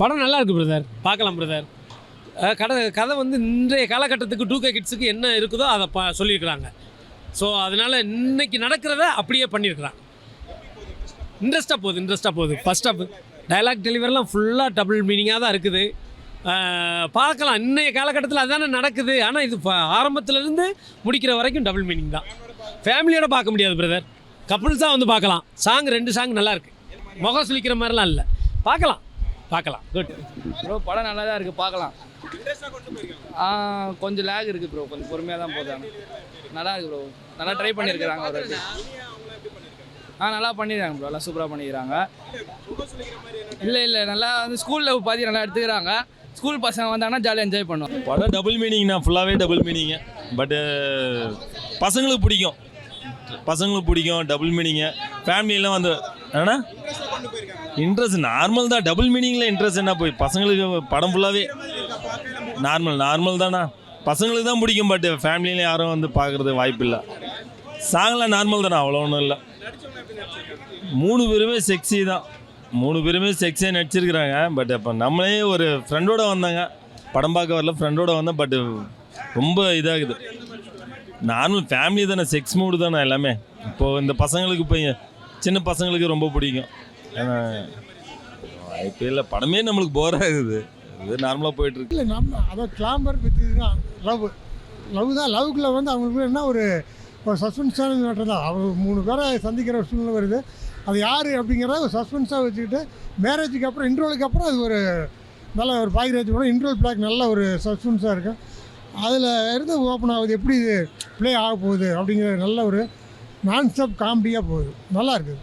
படம் நல்லா இருக்குது பிரதர், பார்க்கலாம் பிரதர். கதை வந்து இன்றைய காலகட்டத்துக்கு 2K கிட்ஸுக்கு என்ன இருக்குதோ அதை சொல்லியிருக்கிறாங்க. ஸோ அதனால் இன்றைக்கி நடக்கிறத அப்படியே பண்ணியிருக்கிறாங்க. இன்ட்ரெஸ்ட்டாக போகுது. ஃபஸ்ட் ஆஃப் டைலாக் டெலிவரிலாம் ஃபுல்லாக டபுள் மீனிங்காக தான் இருக்குது. பார்க்கலாம், இன்றைய காலகட்டத்தில் அதுதானே நடக்குது. ஆனால் இது ஆரம்பத்துலேருந்து முடிக்கிற வரைக்கும் டபுள் மீனிங் தான். ஃபேமிலியோட பார்க்க முடியாது பிரதர், கப்புள்ஸாக வந்து பார்க்கலாம். 2 சாங் நல்லாயிருக்கு, முகம் சுளிக்கிற மாதிரிலாம் இல்லை. பார்க்கலாம். Good bro. படம் நல்லா தான் இருக்குது, பார்க்கலாம். கொஞ்சம் லேக் இருக்குது ப்ரோ, கொஞ்சம் பொறுமையாக தான் போதாங்க. நல்லா இருக்குது ப்ரோ, நல்லா ட்ரை பண்ணியிருக்கிறாங்க ஒரு வாட்டி. நல்லா பண்ணிடுறாங்க ப்ரோ, எல்லாம் சூப்பராக பண்ணிக்கிறாங்க. இல்லை நல்லா வந்து ஸ்கூலில் பார்த்து நல்லா எடுத்துக்கிறாங்க. ஸ்கூல் பசங்க வந்தாங்கன்னா ஜாலியாக என்ஜாய் பண்ணுவோம். படம் டபுள் மீனிங்ண்ணா, ஃபுல்லாகவே டபுள் மீனிங்கு. பட்டு பசங்களுக்கு பிடிக்கும் டபுள் மீனிங்கு. ஃபேமிலியெல்லாம் வந்து ஏன்னா இன்ட்ரெஸ்ட் நார்மல் தான். டபுள் மீனிங்கில் இன்ட்ரெஸ்ட் என்ன போய் பசங்களுக்கு படம் ஃபுல்லாகவே நார்மல் தானா. பசங்களுக்கு தான் பிடிக்கும், பட் ஃபேமிலியில் யாரும் வந்து பார்க்குறது வாய்ப்பு இல்லை. சாங்லாம் நார்மல் தானே, அவ்வளோ ஒன்றும் இல்லை. 3 பேருமே செக்ஸி தான், 3 பேருமே செக்ஸியாக நடிச்சிருக்கிறாங்க. பட் அப்போ நம்மளே ஒரு ஃப்ரெண்டோடு வந்தாங்க, படம் பார்க்க வரல, ஃப்ரெண்டோடு வந்தேன். பட் ரொம்ப இதாகுது. நார்மல் ஃபேமிலி தானே, செக்ஸ் மூடு தானே எல்லாமே. இப்போது இந்த பசங்களுக்கு இப்போ சின்ன பசங்களுக்கு ரொம்ப பிடிக்கும். ஏன்னா வாய்ப்பே இல்லை, படமே நம்மளுக்கு போர் ஆகுது. இது நார்மலாக போயிட்டுருக்கு. இல்லை நம்ம அதை கிளாம்பர் பற்றி தான் லவ் தான். லவ்க்குள்ளே வந்து அவங்களுக்கு என்ன ஒரு சஸ்பென்ஸான மேட்டர் தான். அவங்க 3 பேரை சந்திக்கிற ஒரு சூழ்நிலை வருது. அது யார் அப்படிங்கிறத ஒரு சஸ்பென்ஸாக வச்சுக்கிட்டு மேரேஜுக்கு அப்புறம் இன்ட்ரோலுக்கு அப்புறம் அது ஒரு நல்ல ஒரு பாய்ராஜ் கூட இன்ட்ரோல் பிளாக் நல்ல ஒரு சஸ்பென்ஸாக இருக்கும். அதில் இருந்து ஓப்பன் ஆகுது, எப்படி இது ப்ளே ஆக போகுது அப்படிங்கிற நல்ல ஒரு நான்ஸ்டாப் காமெடியாக போகுது. நல்லா இருக்குது.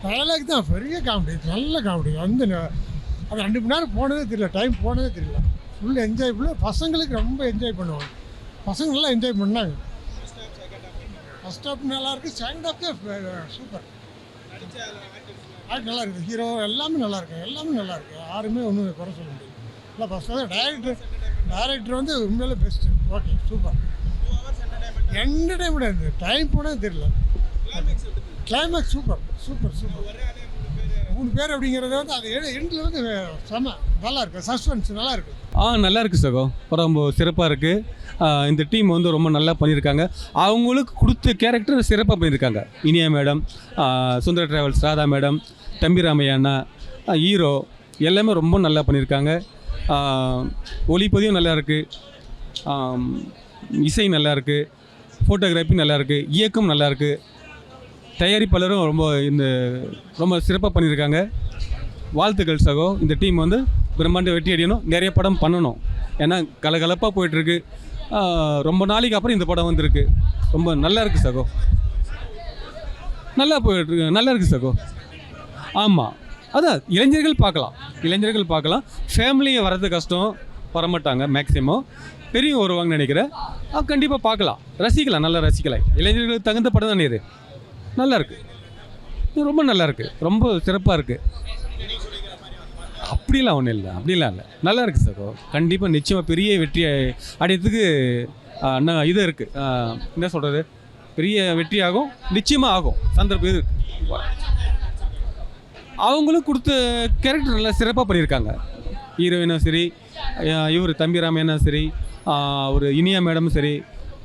டயலாக் தான் பெரிய காமெடி, நல்ல காமெடி. அது 2 மணி நேரம் போனதே தெரியல, டைம் போனதே தெரியல. ஃபுல் என்ஜாய்ஃபுல்லாக பசங்களுக்கு ரொம்ப என்ஜாய் பண்ணுவாங்க. பசங்க நல்லா என்ஜாய் பண்ணாங்க. ஃபஸ்ட் ஹாஃப் நல்லாயிருக்கு, செகண்ட் ஹாஃப் சூப்பர். நல்லா இருக்குது, ஹீரோ எல்லாமே நல்லாயிருக்கு. யாருமே ஒன்றும் குறை சொல்ல முடியாது. இல்லை ஃபஸ்ட் ஹாஃப் டைரக்டர் வந்து உண்மையிலே பெஸ்ட்டு. Okay, super. என்டர்டைன்மெண்ட் இருக்குது, டைம் போனதே தெரியல. Climax super. 3 பேர் அப்படிங்கிறத வந்து அது எண்டில் வந்து நல்லா இருக்குது. சஸ்பென்ஸ் நல்லா இருக்குது. நல்லா இருக்குது சகோ. படம் ரொம்ப சிறப்பாக இருக்குது. இந்த டீம் வந்து ரொம்ப நல்லா பண்ணியிருக்காங்க. அவங்களுக்கு கொடுத்த கேரக்டர் சிறப்பாக பண்ணியிருக்காங்க. இனியா மேடம், சுந்தர டிராவல்ஸ் ராதா மேடம், தம்பிராமையா அண்ணா, ஹீரோ எல்லாமே ரொம்ப நல்லா பண்ணியிருக்காங்க. ஒளிப்பதிவும் நல்லா இருக்குது, இசை நல்லா இருக்குது, ஃபோட்டோகிராஃபி நல்லா இருக்குது, இயக்கம் நல்லா இருக்குது. தயாரிப்பாளரும் ரொம்ப சிறப்பாக பண்ணியிருக்காங்க. வாழ்த்துக்கள் சகோ. இந்த டீம் வந்து பிரம்மாண்ட வெற்றி அடையணும், நிறைய படம் பண்ணணும். ஏன்னா கலகலப்பாக போயிட்டுருக்கு. ரொம்ப நாளைக்கு அப்புறம் இந்த படம் வந்திருக்கு. ரொம்ப நல்லா இருக்குது சகோ, நல்லா இருக்குது சகோ. ஆமாம், அதான் இளைஞர்கள் பார்க்கலாம். ஃபேமிலியை வர்றது கஷ்டம், வரமாட்டாங்க மேக்ஸிமம். பெரியவங்க வருவாங்கன்னு நினைக்கிறேன். கண்டிப்பாக பார்க்கலாம், நல்லா ரசிக்கலாம். இளைஞர்களுக்கு தகுந்த படம் தானே இது. நல்லா இருக்குது, ரொம்ப நல்லா இருக்குது, ரொம்ப சிறப்பாக இருக்குது. அப்படிலாம் ஒன்றும் இல்லை, நல்லா இருக்குது சார். கண்டிப்பாக நிச்சயமாக பெரிய வெற்றி அடையத்துக்கு இது இருக்குது. என்ன சொல்கிறது, பெரிய வெற்றி ஆகும், நிச்சயமாக ஆகும். சந்தர்ப்பம் இது அவங்களும் கொடுத்த கேரக்டர் நல்லா சிறப்பாக பண்ணியிருக்காங்க. ஹீரோயினும் சரி, இவர் தம்பிராமையனும் சரி, ஒரு இனியா மேடமும் சரி,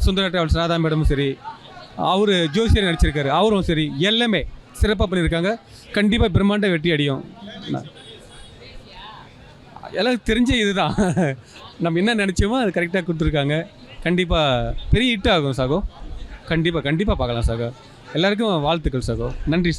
சுந்தர டிராவல்ஸ் ராதா மேடமும் சரி, அவர் ஜோசியர் நடிச்சிருக்காரு, அவரும் சரி, எல்லாமே சிறப்பாக பண்ணியிருக்காங்க. கண்டிப்பாக பிரம்மாண்ட வெற்றி அடையும். எல்லாம் தெரிஞ்ச இதுதான். நம்ம என்ன நினச்சோமோ அது கரெக்டாக கொடுத்துருக்காங்க. கண்டிப்பாக பெரிய ஹிட் ஆகும் சகோ. கண்டிப்பாக பார்க்கலாம் சகோ. எல்லாருக்கும் வாழ்த்துக்கள் சகோ. நன்றி சகோ.